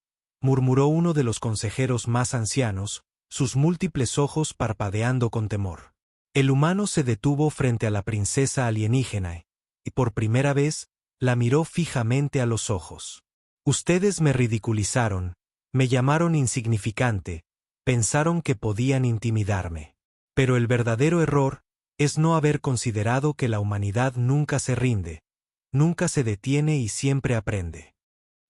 S1: murmuró uno de los consejeros más ancianos, sus múltiples ojos parpadeando con temor. El humano se detuvo frente a la princesa alienígena y por primera vez la miró fijamente a los ojos. «Ustedes me ridiculizaron, me llamaron insignificante, pensaron que podían intimidarme. Pero el verdadero error es no haber considerado que la humanidad nunca se rinde, nunca se detiene y siempre aprende».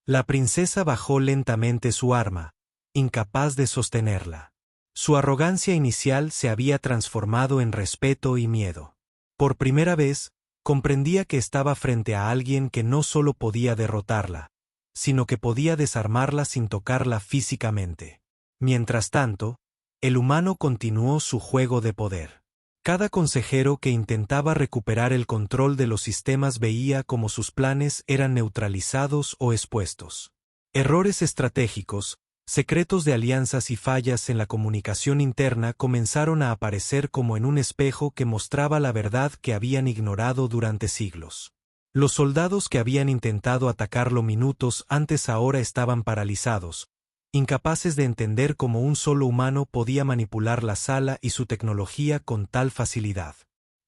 S1: La princesa bajó lentamente su arma, incapaz de sostenerla. Su arrogancia inicial se había transformado en respeto y miedo. Por primera vez, comprendía que estaba frente a alguien que no solo podía derrotarla, sino que podía desarmarla sin tocarla físicamente. Mientras tanto, el humano continuó su juego de poder. Cada consejero que intentaba recuperar el control de los sistemas veía cómo sus planes eran neutralizados o expuestos. Errores estratégicos, secretos de alianzas y fallas en la comunicación interna comenzaron a aparecer como en un espejo que mostraba la verdad que habían ignorado durante siglos. Los soldados que habían intentado atacarlo minutos antes ahora estaban paralizados, incapaces de entender cómo un solo humano podía manipular la sala y su tecnología con tal facilidad.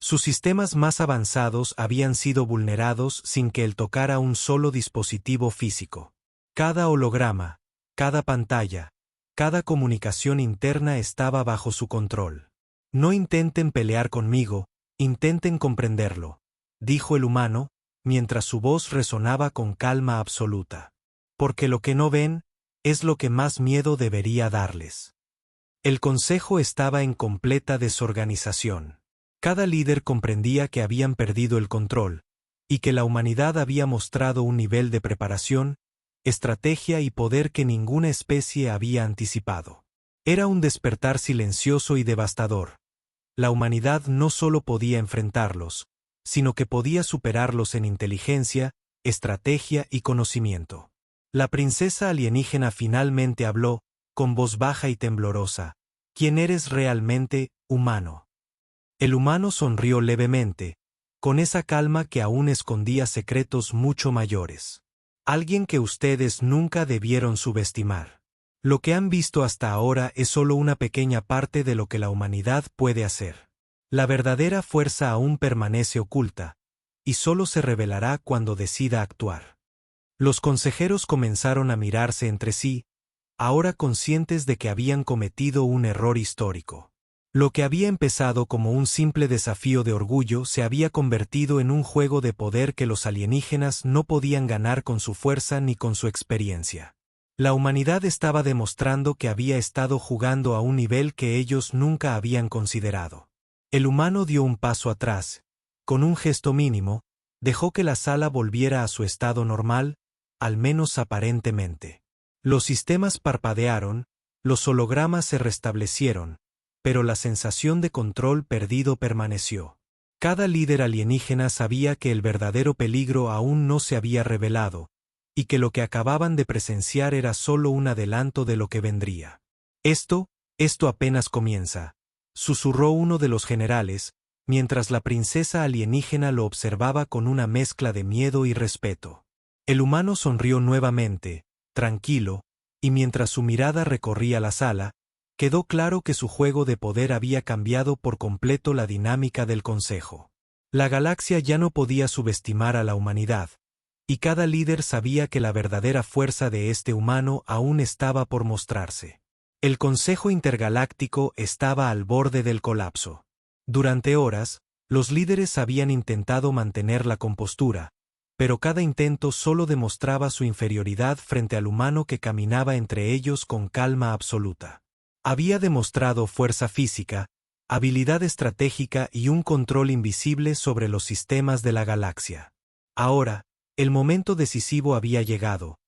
S1: Sus sistemas más avanzados habían sido vulnerados sin que él tocara un solo dispositivo físico. Cada holograma, cada pantalla, cada comunicación interna estaba bajo su control. «No intenten pelear conmigo, intenten comprenderlo», dijo el humano, mientras su voz resonaba con calma absoluta. «Porque lo que no ven es lo que más miedo debería darles». El consejo estaba en completa desorganización. Cada líder comprendía que habían perdido el control, y que la humanidad había mostrado un nivel de preparación, estrategia y poder que ninguna especie había anticipado. Era un despertar silencioso y devastador. La humanidad no solo podía enfrentarlos, sino que podía superarlos en inteligencia, estrategia y conocimiento. La princesa alienígena finalmente habló, con voz baja y temblorosa: «¿Quién eres realmente, humano?». El humano sonrió levemente, con esa calma que aún escondía secretos mucho mayores. «Alguien que ustedes nunca debieron subestimar. Lo que han visto hasta ahora es solo una pequeña parte de lo que la humanidad puede hacer. La verdadera fuerza aún permanece oculta, y solo se revelará cuando decida actuar». Los consejeros comenzaron a mirarse entre sí, ahora conscientes de que habían cometido un error histórico. Lo que había empezado como un simple desafío de orgullo se había convertido en un juego de poder que los alienígenas no podían ganar con su fuerza ni con su experiencia. La humanidad estaba demostrando que había estado jugando a un nivel que ellos nunca habían considerado. El humano dio un paso atrás. Con un gesto mínimo, dejó que la sala volviera a su estado normal, al menos aparentemente. Los sistemas parpadearon, los hologramas se restablecieron, pero la sensación de control perdido permaneció. Cada líder alienígena sabía que el verdadero peligro aún no se había revelado, y que lo que acababan de presenciar era solo un adelanto de lo que vendría. Esto apenas comienza, susurró uno de los generales, mientras la princesa alienígena lo observaba con una mezcla de miedo y respeto. El humano sonrió nuevamente, tranquilo, y mientras su mirada recorría la sala, quedó claro que su juego de poder había cambiado por completo la dinámica del consejo. La galaxia ya no podía subestimar a la humanidad, y cada líder sabía que la verdadera fuerza de este humano aún estaba por mostrarse. El Consejo Intergaláctico estaba al borde del colapso. Durante horas, los líderes habían intentado mantener la compostura, pero cada intento solo demostraba su inferioridad frente al humano que caminaba entre ellos con calma absoluta. Había demostrado fuerza física, habilidad estratégica y un control invisible sobre los sistemas de la galaxia. Ahora, el momento decisivo había llegado.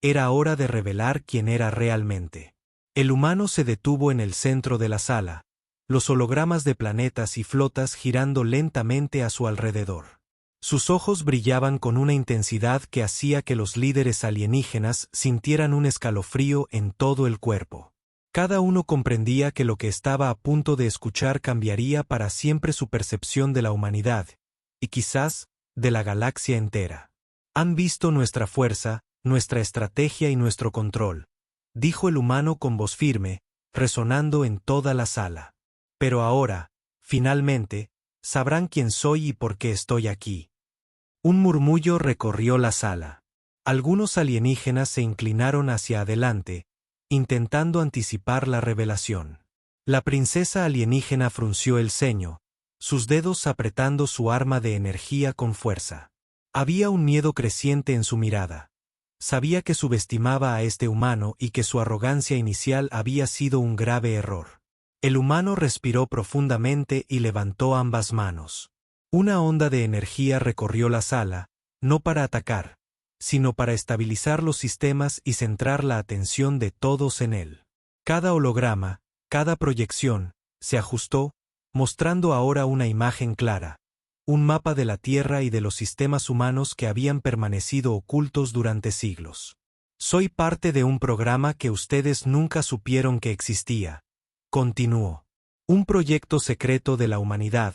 S1: Era hora de revelar quién era realmente. El humano se detuvo en el centro de la sala, los hologramas de planetas y flotas girando lentamente a su alrededor. Sus ojos brillaban con una intensidad que hacía que los líderes alienígenas sintieran un escalofrío en todo el cuerpo. Cada uno comprendía que lo que estaba a punto de escuchar cambiaría para siempre su percepción de la humanidad, y quizás, de la galaxia entera. Han visto nuestra fuerza, nuestra estrategia y nuestro control, dijo el humano con voz firme, resonando en toda la sala. Pero ahora, finalmente, sabrán quién soy y por qué estoy aquí. Un murmullo recorrió la sala. Algunos alienígenas se inclinaron hacia adelante, intentando anticipar la revelación. La princesa alienígena frunció el ceño, sus dedos apretando su arma de energía con fuerza. Había un miedo creciente en su mirada. Sabía que subestimaba a este humano y que su arrogancia inicial había sido un grave error. El humano respiró profundamente y levantó ambas manos. Una onda de energía recorrió la sala, no para atacar, sino para estabilizar los sistemas y centrar la atención de todos en él. Cada holograma, cada proyección, se ajustó, mostrando ahora una imagen clara, un mapa de la Tierra y de los sistemas humanos que habían permanecido ocultos durante siglos. Soy parte de un programa que ustedes nunca supieron que existía, continuó. Un proyecto secreto de la humanidad,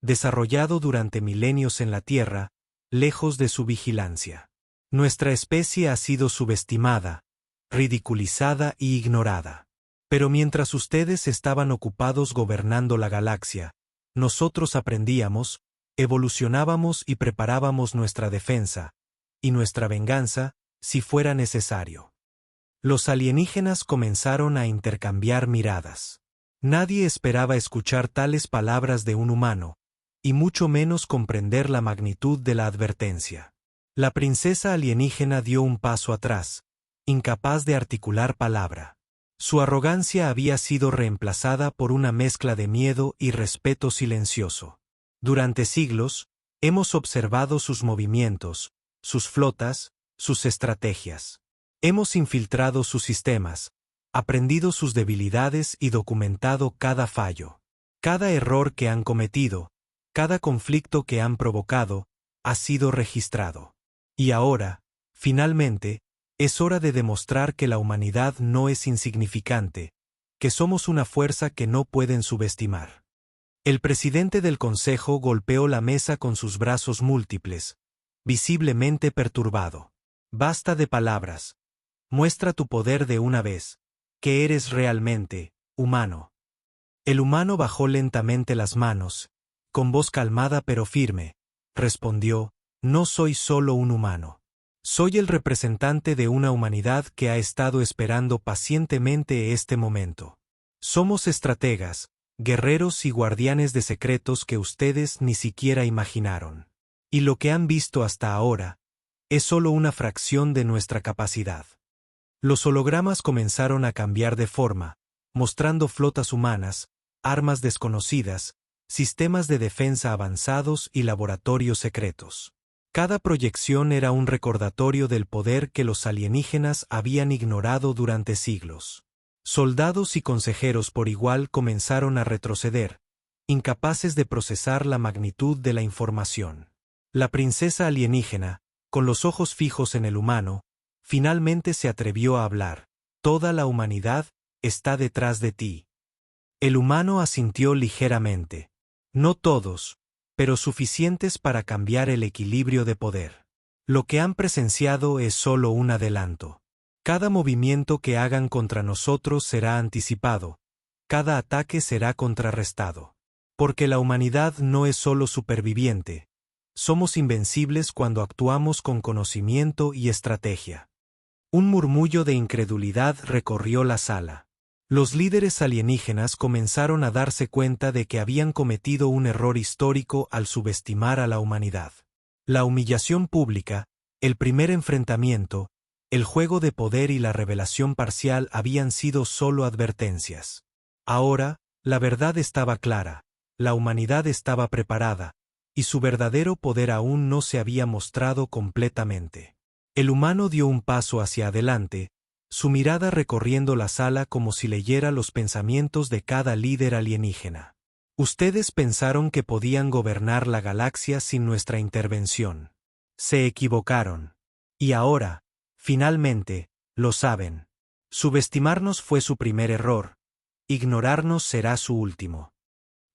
S1: desarrollado durante milenios en la Tierra, lejos de su vigilancia. Nuestra especie ha sido subestimada, ridiculizada y ignorada. Pero mientras ustedes estaban ocupados gobernando la galaxia, nosotros aprendíamos, evolucionábamos y preparábamos nuestra defensa, y nuestra venganza, si fuera necesario. Los alienígenas comenzaron a intercambiar miradas. Nadie esperaba escuchar tales palabras de un humano, y mucho menos comprender la magnitud de la advertencia. La princesa alienígena dio un paso atrás, incapaz de articular palabra. Su arrogancia había sido reemplazada por una mezcla de miedo y respeto silencioso. Durante siglos, hemos observado sus movimientos, sus flotas, sus estrategias. Hemos infiltrado sus sistemas, aprendido sus debilidades y documentado cada fallo. Cada error que han cometido, cada conflicto que han provocado, ha sido registrado. Y ahora, finalmente, es hora de demostrar que la humanidad no es insignificante, que somos una fuerza que no pueden subestimar. El presidente del Consejo golpeó la mesa con sus brazos múltiples, visiblemente perturbado. Basta de palabras. Muestra tu poder de una vez, que eres realmente, humano. El humano bajó lentamente las manos, con voz calmada pero firme, respondió, no soy solo un humano. Soy el representante de una humanidad que ha estado esperando pacientemente este momento. Somos estrategas, guerreros y guardianes de secretos que ustedes ni siquiera imaginaron. Y lo que han visto hasta ahora es solo una fracción de nuestra capacidad. Los hologramas comenzaron a cambiar de forma, mostrando flotas humanas, armas desconocidas, sistemas de defensa avanzados y laboratorios secretos. Cada proyección era un recordatorio del poder que los alienígenas habían ignorado durante siglos. Soldados y consejeros por igual comenzaron a retroceder, incapaces de procesar la magnitud de la información. La princesa alienígena, con los ojos fijos en el humano, finalmente se atrevió a hablar. Toda la humanidad está detrás de ti. El humano asintió ligeramente. No todos, pero suficientes para cambiar el equilibrio de poder. Lo que han presenciado es solo un adelanto. Cada movimiento que hagan contra nosotros será anticipado, cada ataque será contrarrestado. Porque la humanidad no es solo superviviente, somos invencibles cuando actuamos con conocimiento y estrategia. Un murmullo de incredulidad recorrió la sala. Los líderes alienígenas comenzaron a darse cuenta de que habían cometido un error histórico al subestimar a la humanidad. La humillación pública, el primer enfrentamiento, el juego de poder y la revelación parcial habían sido solo advertencias. Ahora, la verdad estaba clara, la humanidad estaba preparada, y su verdadero poder aún no se había mostrado completamente. El humano dio un paso hacia adelante, su mirada recorriendo la sala como si leyera los pensamientos de cada líder alienígena. Ustedes pensaron que podían gobernar la galaxia sin nuestra intervención. Se equivocaron. Y ahora, finalmente, lo saben. Subestimarnos fue su primer error. Ignorarnos será su último.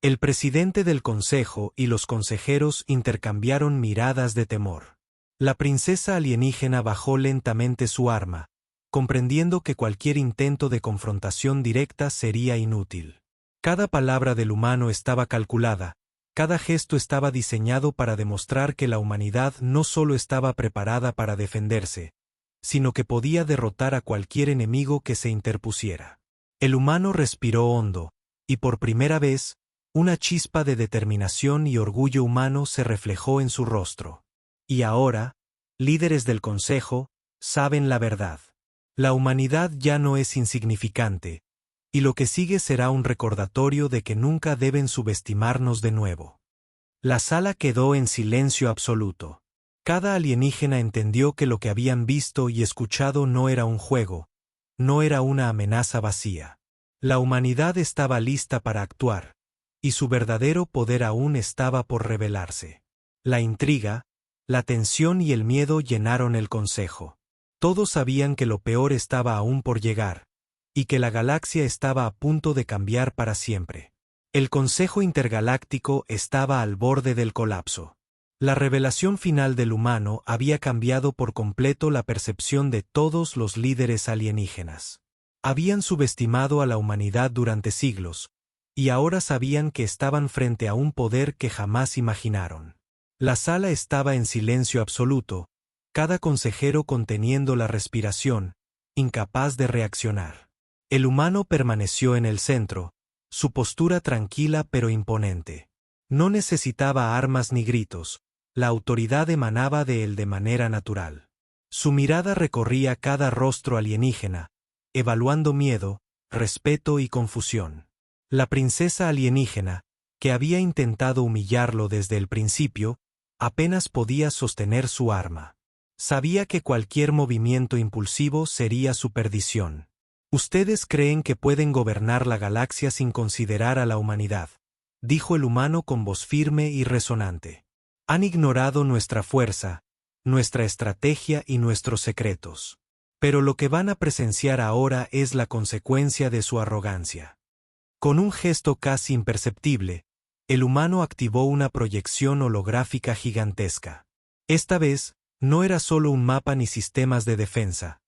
S1: El presidente del consejo y los consejeros intercambiaron miradas de temor. La princesa alienígena bajó lentamente su arma, comprendiendo que cualquier intento de confrontación directa sería inútil. Cada palabra del humano estaba calculada, cada gesto estaba diseñado para demostrar que la humanidad no solo estaba preparada para defenderse, sino que podía derrotar a cualquier enemigo que se interpusiera. El humano respiró hondo, y por primera vez, una chispa de determinación y orgullo humano se reflejó en su rostro. Y ahora, líderes del Consejo, saben la verdad. La humanidad ya no es insignificante, y lo que sigue será un recordatorio de que nunca deben subestimarnos de nuevo. La sala quedó en silencio absoluto. Cada alienígena entendió que lo que habían visto y escuchado no era un juego, no era una amenaza vacía. La humanidad estaba lista para actuar, y su verdadero poder aún estaba por revelarse. La intriga, la tensión y el miedo llenaron el consejo. Todos sabían que lo peor estaba aún por llegar, y que la galaxia estaba a punto de cambiar para siempre. El Consejo Intergaláctico estaba al borde del colapso. La revelación final del humano había cambiado por completo la percepción de todos los líderes alienígenas. Habían subestimado a la humanidad durante siglos, y ahora sabían que estaban frente a un poder que jamás imaginaron. La sala estaba en silencio absoluto, cada consejero conteniendo la respiración, incapaz de reaccionar. El humano permaneció en el centro, su postura tranquila pero imponente. No necesitaba armas ni gritos, la autoridad emanaba de él de manera natural. Su mirada recorría cada rostro alienígena, evaluando miedo, respeto y confusión. La princesa alienígena, que había intentado humillarlo desde el principio, apenas podía sostener su arma. Sabía que cualquier movimiento impulsivo sería su perdición. Ustedes creen que pueden gobernar la galaxia sin considerar a la humanidad, dijo el humano con voz firme y resonante. Han ignorado nuestra fuerza, nuestra estrategia y nuestros secretos. Pero lo que van a presenciar ahora es la consecuencia de su arrogancia. Con un gesto casi imperceptible, el humano activó una proyección holográfica gigantesca. Esta vez, no era solo un mapa ni sistemas de defensa.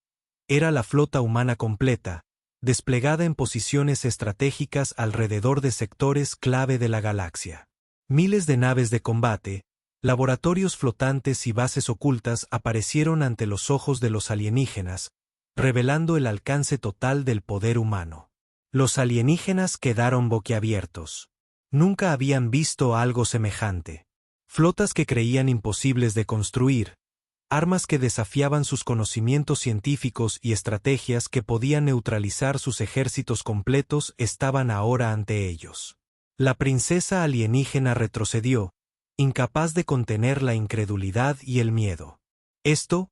S1: Era la flota humana completa, desplegada en posiciones estratégicas alrededor de sectores clave de la galaxia. Miles de naves de combate, laboratorios flotantes y bases ocultas aparecieron ante los ojos de los alienígenas, revelando el alcance total del poder humano. Los alienígenas quedaron boquiabiertos. Nunca habían visto algo semejante. Flotas que creían imposibles de construir, armas que desafiaban sus conocimientos científicos y estrategias que podían neutralizar sus ejércitos completos estaban ahora ante ellos. La princesa alienígena retrocedió, incapaz de contener la incredulidad y el miedo. Esto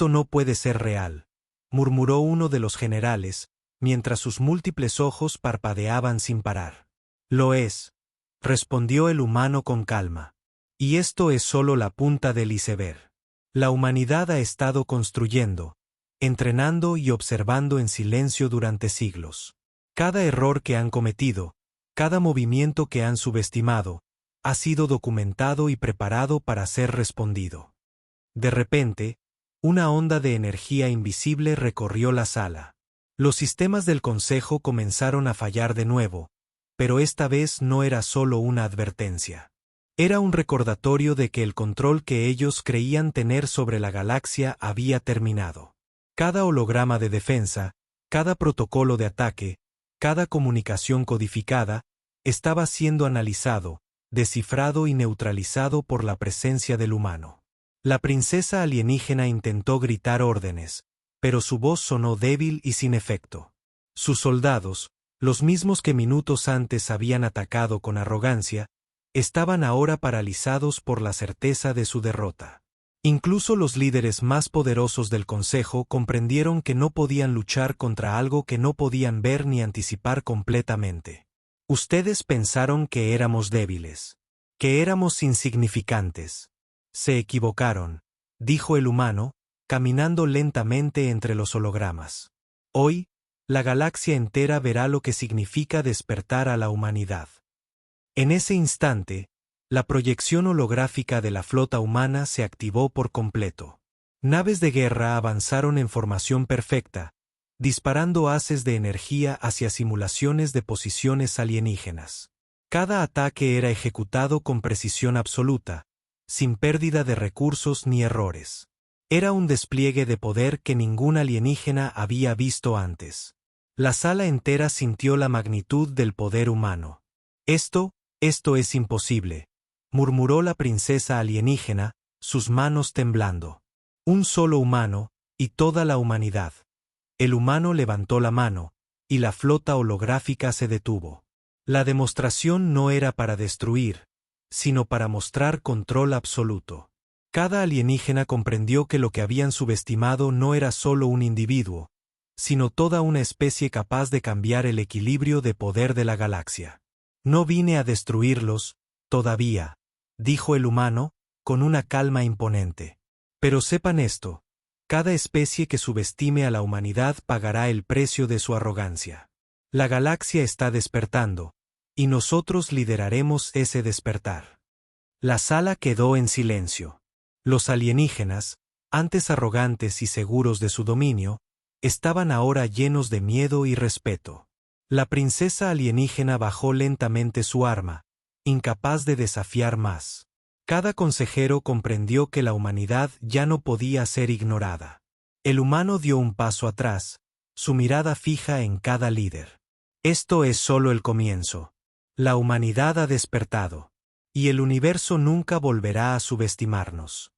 S1: no puede ser real, murmuró uno de los generales, mientras sus múltiples ojos parpadeaban sin parar. Lo es, respondió el humano con calma. Y esto es solo la punta del iceberg. La humanidad ha estado construyendo, entrenando y observando en silencio durante siglos. Cada error que han cometido, cada movimiento que han subestimado, ha sido documentado y preparado para ser respondido. De repente, una onda de energía invisible recorrió la sala. Los sistemas del consejo comenzaron a fallar de nuevo, pero esta vez no era solo una advertencia. Era un recordatorio de que el control que ellos creían tener sobre la galaxia había terminado. Cada holograma de defensa, cada protocolo de ataque, cada comunicación codificada, estaba siendo analizado, descifrado y neutralizado por la presencia del humano. La princesa alienígena intentó gritar órdenes, pero su voz sonó débil y sin efecto. Sus soldados, los mismos que minutos antes habían atacado con arrogancia, estaban ahora paralizados por la certeza de su derrota. Incluso los líderes más poderosos del Consejo comprendieron que no podían luchar contra algo que no podían ver ni anticipar completamente. Ustedes pensaron que éramos débiles, que éramos insignificantes. Se equivocaron, dijo el humano, caminando lentamente entre los hologramas. Hoy, la galaxia entera verá lo que significa despertar a la humanidad. En ese instante, la proyección holográfica de la flota humana se activó por completo. Naves de guerra avanzaron en formación perfecta, disparando haces de energía hacia simulaciones de posiciones alienígenas. Cada ataque era ejecutado con precisión absoluta, sin pérdida de recursos ni errores. Era un despliegue de poder que ningún alienígena había visto antes. La sala entera sintió la magnitud del poder humano. Esto es imposible, murmuró la princesa alienígena, sus manos temblando. Un solo humano, y toda la humanidad. El humano levantó la mano, y la flota holográfica se detuvo. La demostración no era para destruir, sino para mostrar control absoluto. Cada alienígena comprendió que lo que habían subestimado no era solo un individuo, sino toda una especie capaz de cambiar el equilibrio de poder de la galaxia. No vine a destruirlos, todavía, dijo el humano, con una calma imponente. Pero sepan esto, cada especie que subestime a la humanidad pagará el precio de su arrogancia. La galaxia está despertando, y nosotros lideraremos ese despertar. La sala quedó en silencio. Los alienígenas, antes arrogantes y seguros de su dominio, estaban ahora llenos de miedo y respeto. La princesa alienígena bajó lentamente su arma, incapaz de desafiar más. Cada consejero comprendió que la humanidad ya no podía ser ignorada. El humano dio un paso atrás, su mirada fija en cada líder. Esto es solo el comienzo. La humanidad ha despertado, y el universo nunca volverá a subestimarnos.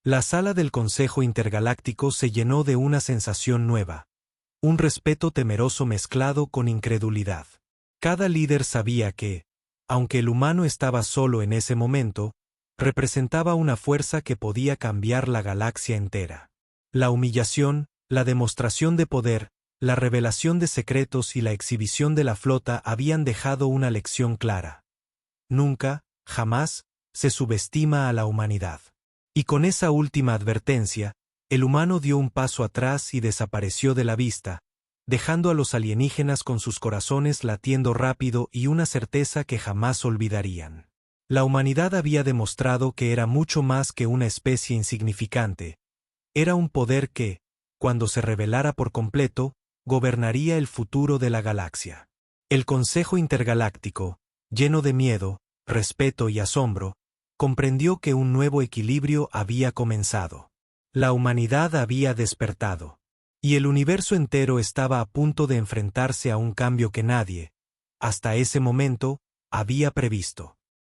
S1: La sala del Consejo Intergaláctico se llenó de una sensación nueva. Un respeto temeroso mezclado con incredulidad. Cada líder sabía que, aunque el humano estaba solo en ese momento, representaba una fuerza que podía cambiar la galaxia entera. La humillación, la demostración de poder, la revelación de secretos y la exhibición de la flota habían dejado una lección clara. Nunca, jamás, se subestima a la humanidad. Y con esa última advertencia, el humano dio un paso atrás y desapareció de la vista, dejando a los alienígenas con sus corazones latiendo rápido y una certeza que jamás olvidarían. La humanidad había demostrado que era mucho más que una especie insignificante. Era un poder que, cuando se revelara por completo, gobernaría el futuro de la galaxia. El Consejo Intergaláctico, lleno de miedo, respeto y asombro, comprendió que un nuevo equilibrio había comenzado. La humanidad había despertado. Y el universo entero estaba a punto de enfrentarse a un cambio que nadie, hasta ese momento, había previsto.